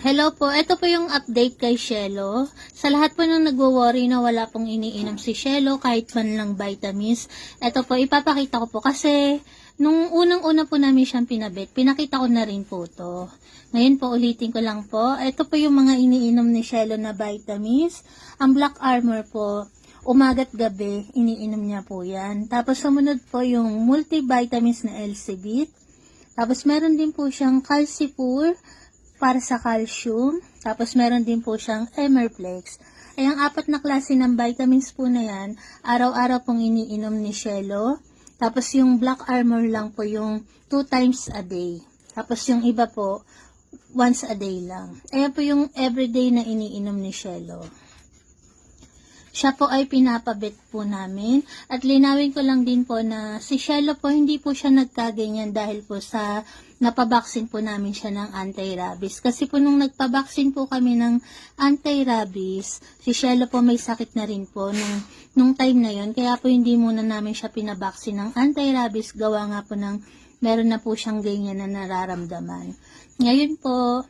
Hello po, ito po yung update kay Shelo. Sa lahat po nang nagwo-worry na wala pong iniinom si Shelo kahit man lang vitamins, ito po ipapakita ko po kasi nung unang-una po namin siyang pinabit, pinakita ko na rin po to. Ngayon po ulitin ko lang po, ito po yung mga iniinom ni Shelo na vitamins. Ang Black Armor po, umaga't gabi, iniinom niya po yan. Tapos sumunod po yung multivitamins na LCBit. Tapos meron din po siyang Calcipur para sa calcium. Tapos meron din po siyang Emerplex. Ay ang apat na klase ng vitamins po na yan, araw-araw pong iniinom ni Shelo. Tapos yung Black Armor lang po yung 2 times a day. Tapos yung iba po, once a day lang. Ayan po yung everyday na iniinom ni Shelo. Siya po ay pinapabit po namin. At linawin ko lang din po na si Shelo po hindi po siya nagkaganyan dahil po sa napabaksin po namin siya ng anti-rabies. Kasi po nung nagpabaksin po kami ng anti-rabies, si Shelo po may sakit na rin po nung time na yon. Kaya po hindi muna namin siya pinabaksin ng anti-rabies. Gawa nga po ng meron na po siyang ganyan na nararamdaman. Ngayon po,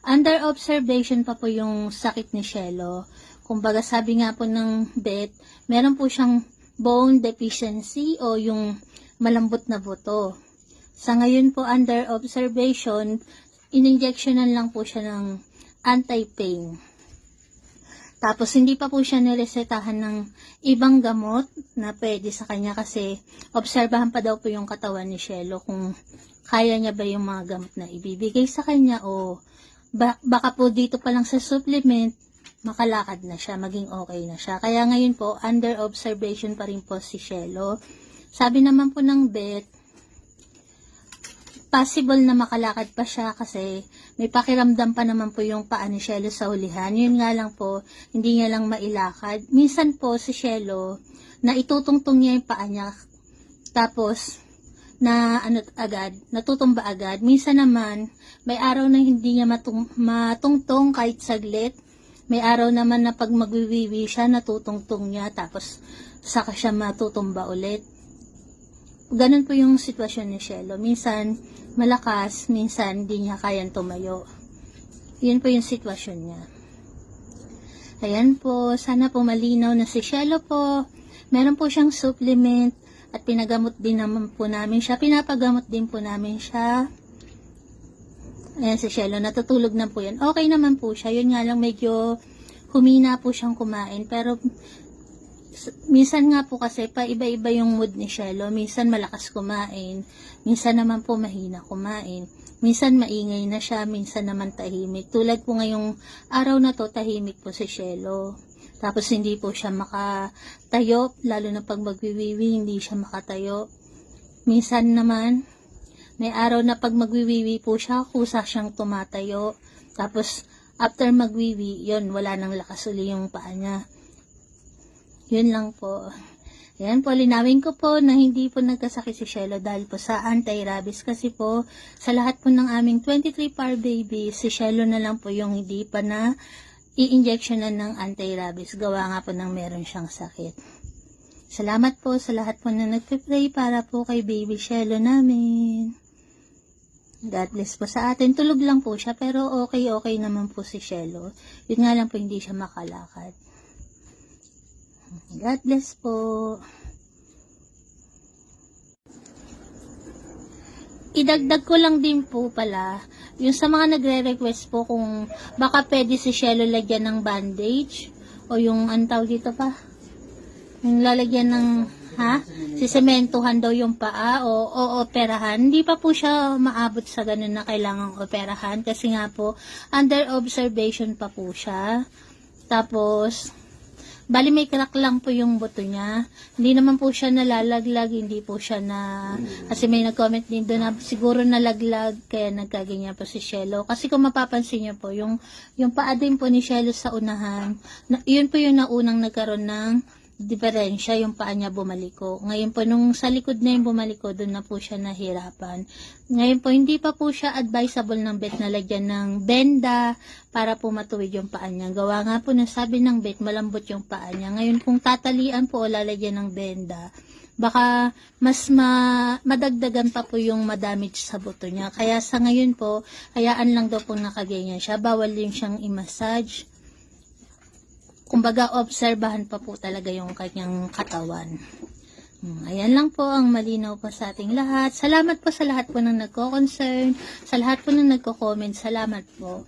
under observation pa po yung sakit ni Shelo. Kumbaga sabi nga po ng vet, meron po siyang bone deficiency o yung malambot na buto. Sa ngayon po under observation, in-injectionan lang po siya ng anti-pain. Tapos hindi pa po siya niresetahan ng ibang gamot na pwede sa kanya kasi obserbahan pa daw po yung katawan ni Shelo kung kaya niya ba yung mga gamot na ibibigay sa kanya o baka po dito pa lang sa supplement makalakad na siya, maging okay na siya. Kaya ngayon po, under observation pa rin po si Shelo. Sabi naman po ng vet, possible na makalakad pa siya kasi may pakiramdam pa naman po yung paa ni Shelo sa hulihan. Yun nga lang po, hindi niya lang mailakad. Minsan po si Shelo, na itutungtong niya yung paa niya, tapos na natutumba agad. Minsan naman, may araw na hindi niya matungtong kahit saglit. May araw naman na pag magwiwiwi siya, natutungtong niya, tapos saka siya matutumba ulit. Ganun po yung sitwasyon ni Shelo. Minsan malakas, minsan hindi niya kayang tumayo. Yun po yung sitwasyon niya. Ayan po, sana po malinaw na si Shelo po. Meron po siyang supplement at pinagamot din naman po namin siya. Pinapagamot din po namin siya. Ayan si Shelo, natutulog na po yan. Okay naman po siya. Yun nga lang medyo humina po siyang kumain. Pero minsan nga po kasi iba-iba yung mood ni Shelo. Minsan malakas kumain. Minsan naman po mahina kumain. Minsan maingay na siya. Minsan naman tahimik. Tulad po ngayong araw na to, tahimik po si Shelo. Tapos hindi po siya makatayo. Lalo na pag magwiwiwi, hindi siya makatayo. Minsan naman may araw na pag magwiwiwi po siya, kusa siyang tumatayo. Tapos, after magwiwi, yun, wala nang lakas uli yung paa niya. Yun lang po. Ayan po, linawin ko po na hindi po nagkasakit si Shelo dahil po sa anti-rabies. Kasi po, sa lahat po ng aming 23 par baby, si Shelo na lang po yung hindi pa na i-injectionan ng anti-rabies. Gawa nga po ng meron siyang sakit. Salamat po sa lahat po na nagpe-pray para po kay baby Shelo namin. God bless po sa atin. Tulog lang po siya, pero okay naman po si Shelo. Yun nga lang po, hindi siya makalakad. God bless po. Idagdag ko lang din po pala, yung sa mga nagre-request po kung baka pwede si Shelo lagyan ng bandage, o yung antaw dito pa, yung lalagyan ng sisementuhan daw yung paa o operahan. Hindi pa po siya maabot sa ganun na kailangang operahan kasi nga po under observation pa po siya. Tapos bali may crack lang po yung buto niya. Hindi naman po siya nalalaglag, hindi po siya kasi may nag-comment din doon na siguro nalaglag kaya nagkaganyan po si Shelo. Kasi kung mapapansin niyo po, yung paa din po ni Shelo sa unahan, yun po yung naunang nagkaroon ng diferensya, yung paa niya bumaliko. Ngayon po, nung sa likod na yung bumaliko, doon na po siya nahirapan. Ngayon po, hindi pa po siya advisable ng vet na lagyan ng benda para po matuwid yung paa niya. Gawa nga po na sabi ng vet, malambot yung paa niya. Ngayon, kung tatalian po o lalagyan ng benda, baka madagdagan pa po yung madamage sa buto niya. Kaya sa ngayon po, hayaan lang daw po nakaganyan siya. Bawal din siyang i-massage. Kumbaga, obserbahan pa po talaga yung kanyang katawan. Ayan lang po ang malinaw po sa ating lahat. Salamat po sa lahat po ng nagko-concern, sa lahat po ng nagko-comment. Salamat po.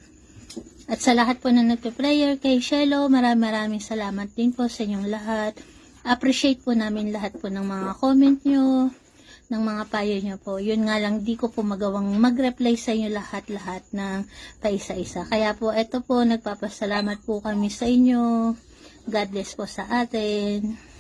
At sa lahat po ng nagpe-prayer kay Shelo, maraming salamat din po sa inyong lahat. Appreciate po namin lahat po ng mga comment nyo, ng mga payo nyo po. Yun nga lang, di ko po magawang mag-reply sa inyo lahat-lahat ng paisa-isa. Kaya po, eto po, nagpapasalamat po kami sa inyo. God bless po sa atin.